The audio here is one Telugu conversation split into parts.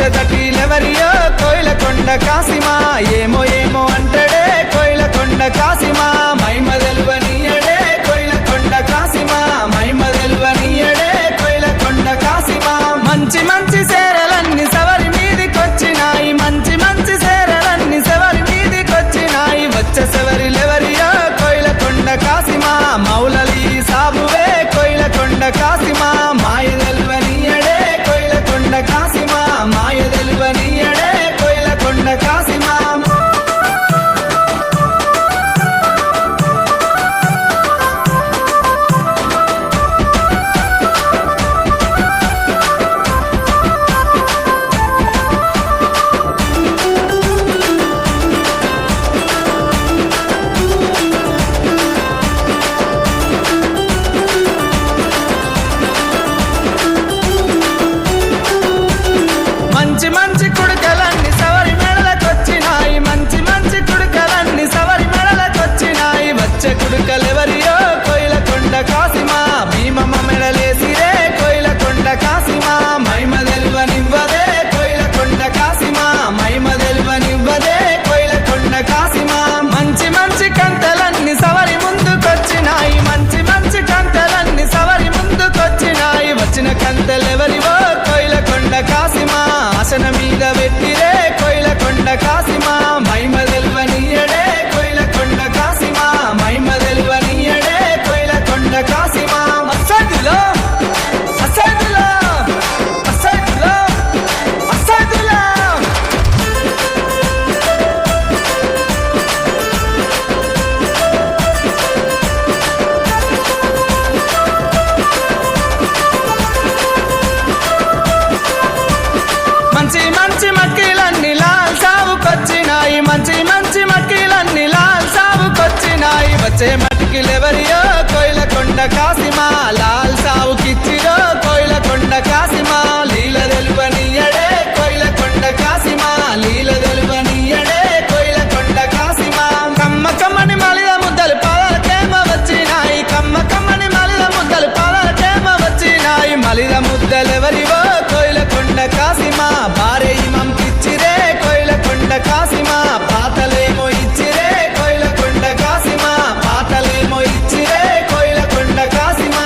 వచ్చదటిలెవరియో కోయిలకొండ కాసిమా ఏమో ఏమో అంటడే కోయిలకొండ కాసిమా మైమ తెల్వనీయడే కోయిలకొండ కాసిమా మైమ తెల్వనీయడే కోయిలకొండ కాసిమా మంచి మంచి సేరలన్నీ సవరి మీదికొచ్చినాయి మంచి మంచి సేరలన్నీ సవరి మీదికొచ్చినాయి వచ్చే సవరిలెవరియో కోయిలకొండ కాసిమా మౌలలి సాబువే కోయిలకొండ కాసిమా మాయ తెల్వనీయడే కోయిలకొండ కాసిమా మాయ తెల్వనీయడే కోయిలకొండ కాసిమా మంచి మంచి కుడుకలన్నీ సవరి మెడలకొచ్చినాయి మంచి మంచి కుడుకలన్నీ సవరి మెడలకొచ్చినాయి వచ్చే కుడుకలెవరియో కోయిలకొండ కాసిమా భీమమ్మ మెడలేసిరే కోయిలకొండ కాసిమా మైమ తెల్వనివ్వదే కోయిలకొండ కాసిమా మైమ తెల్వనివ్వదే కోయిలకొండ కాసిమా మంచి మంచి కంటలన్నీ సవరి ముందుకొచ్చినాయి మంచి మంచి కంటలన్నీ సవరి ముందుకొచ్చినాయి వచ్చిన కంటలెవరివో కోయిలకొండ కాసిమా ఆసన మీద పెట్టిరే కోయిలకొండ కాసిమా మైమ తెల్వనీయడే కోయిలకొండ కాసిమా మైమ తెల్వనీయడే కోయిలకొండ కాసిమా అసదులో అసదులో అసదులో అసదులో మంచి మంచి మక్కిలన్నీ లాల్ సావుకొచ్చినాయి మంచి మంచి మక్కిలన్నీ లాల్ సావుకొచ్చినాయి వచ్చే మట్కిలెవరియో కోయిలకొండ కాసిమా లాల్ సావుకిచ్చిరో కోయిలకొండ కాసిమా లీల తెల్వనీయడే కోయిలకొండ కాసిమా లీల తెల్వనీయడే కోయిలకొండ కాసిమా కమ్మ కమ్మని మలిద ముద్దలు పలకేమ వచ్చినాయి కమ్మ కమ్మని మలిద ముద్దలు పలకేమ వచ్చినాయి మలిద ముద్దలెవరివో కోయిలకొండ కాసిమా బారే ఇమంకిచ్చిరే కోయిలకొండ కాసిమా పాతలేమో ఇచ్చిరే కోయిలకొండ కాసిమా పాతలేమో ఇచ్చిరే కోయిలకొండ కాసిమా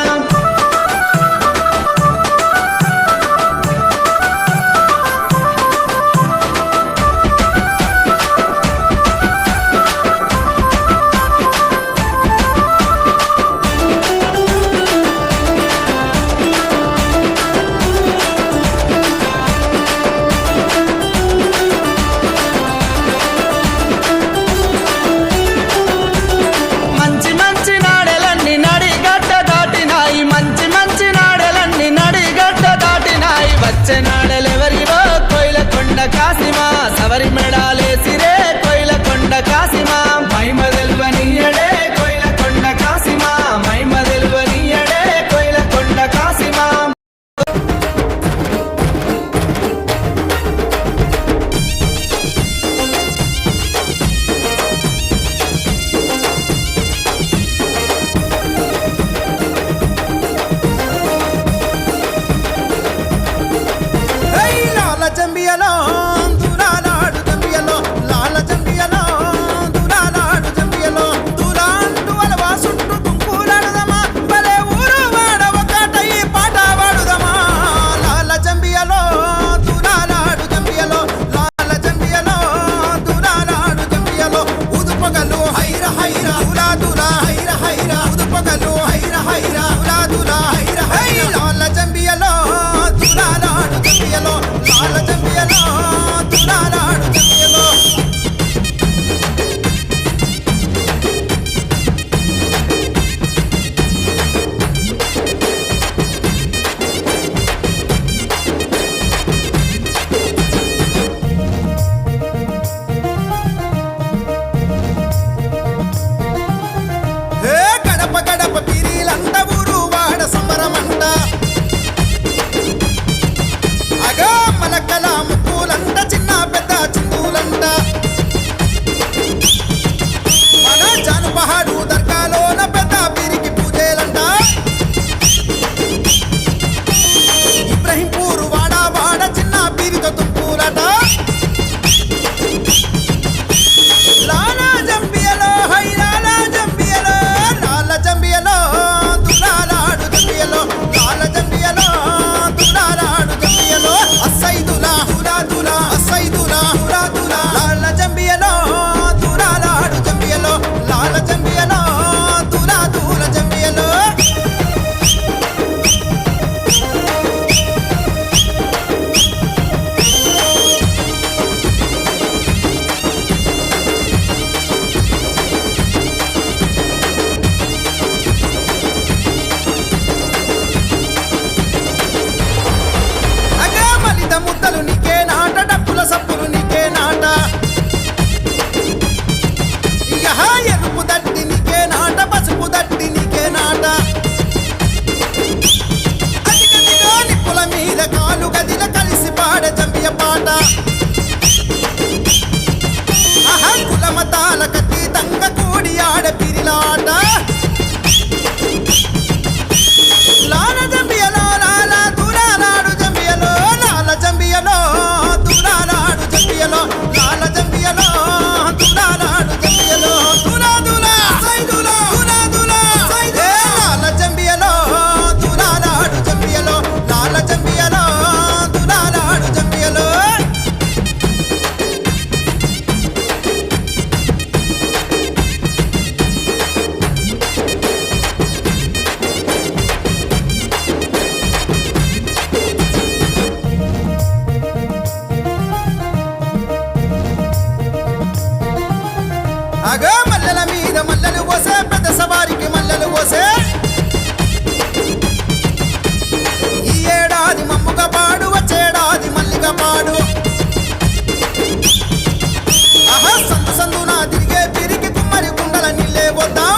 మంచి మంచి నాడెలన్నీ నడిగడ్డ దాటినాయి మంచి మంచి నాడెలన్నీ నడిగడ్డ దాటినాయి వచ్చే నాడెలెవరివో కోయిలకొండ కాసిమా సవరి మెడాలేసిరే కోయిలకొండ కాసిమా మైమ తెల్వనీయడే కోయిలకొండ కాసిమా మైమ తెల్వనీయడే కోయిలకొండ కాసిమా లాల జంబియలో దురాలాడు జంబియలో లాల జంబియలో దురాలాడు జంబియలో దురాంటు అలవా సుట్టు తుంకులాడుదమా భలే ఊరు వాడ ఒకటై పాట పాడుదమా లాల జంబియలో దురాలాడు జంబియలో లాల జంబియలో దురాలాడు జంబియలో ఉదుపగలు హైర హైర దురా దురా హైర హైర ఉదుపగలు హైర హైర దురా దురా హైర హైర లాల జంబియలో దురాలాడు జంబియలో లాల జంబియలో దురాలాడు జంబియలో మల్లెల మీద మల్లెలు పోసే పెద్ద సవారికి మల్లెలు పోసే ఈ ఏడాది మమ్ముగా పాడు వచ్చేడాది మల్లిగా పాడు ఆహా సందు సందున తిరిగే పిరికి కుమ్మరి కుండల నీళ్ళే పోద్దాం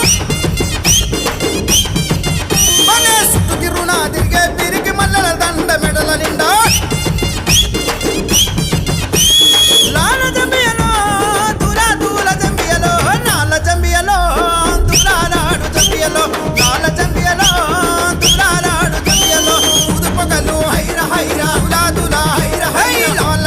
మనే సుట్టు తిరున తిరిగే పిరికి మల్లెల దండ మెడల నిండా లాల జంబియలో దూల దూల జంబియలో నాల జంబియలో దూలాలాడు జంబియలో లాల జంబియలో దూలాలాడు జంబియలో ఉదుపగలు హైర హైర దులా దులా హైర హైర లాల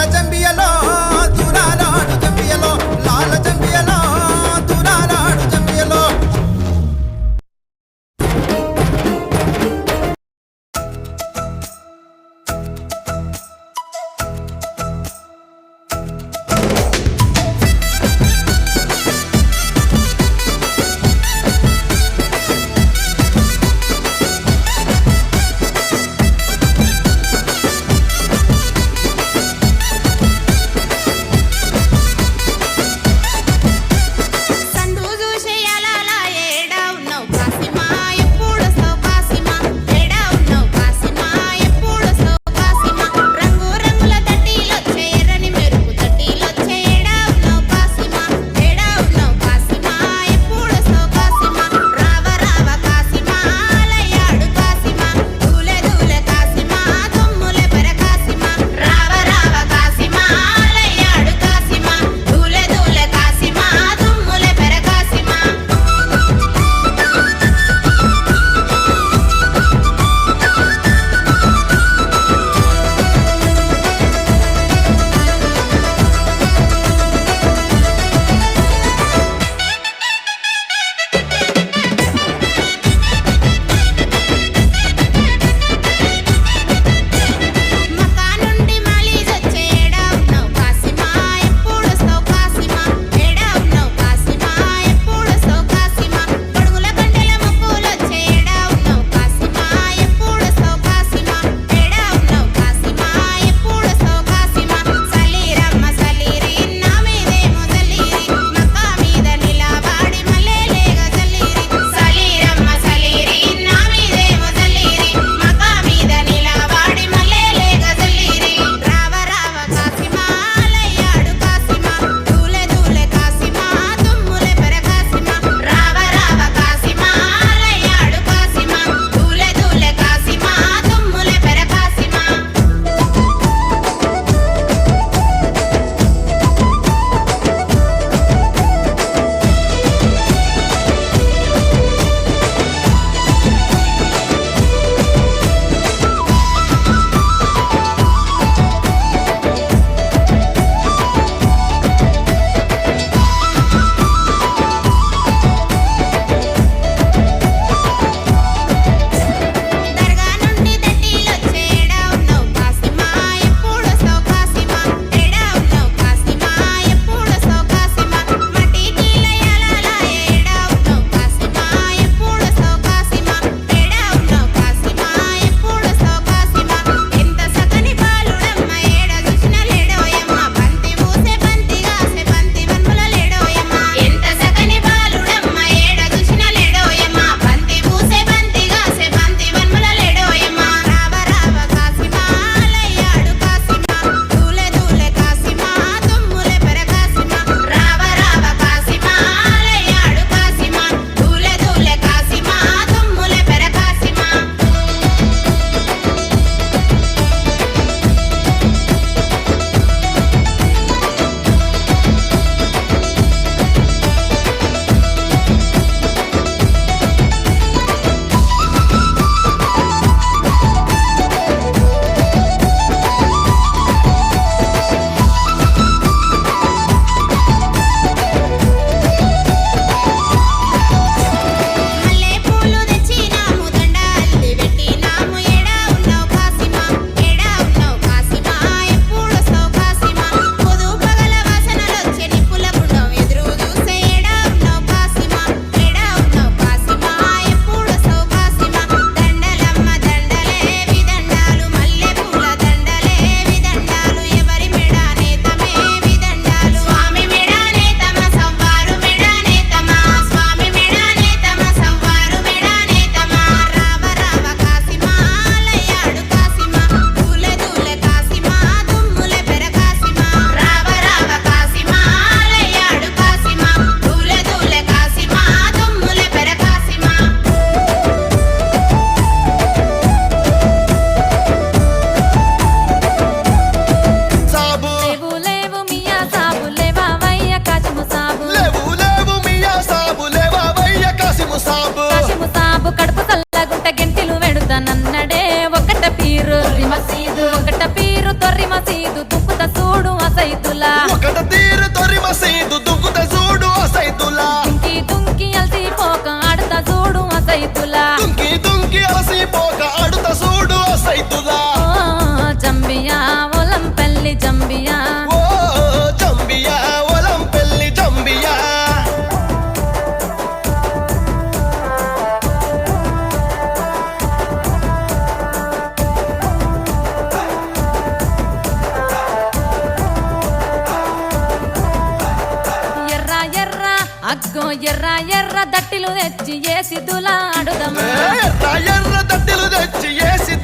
ఎర్ర ఎర్ర దట్టిలు తెచ్చి ఏ సిద్ధులా ఆడుదమా ఎర్ర ఎర్ర దట్టిలు తెచ్చి ఏసి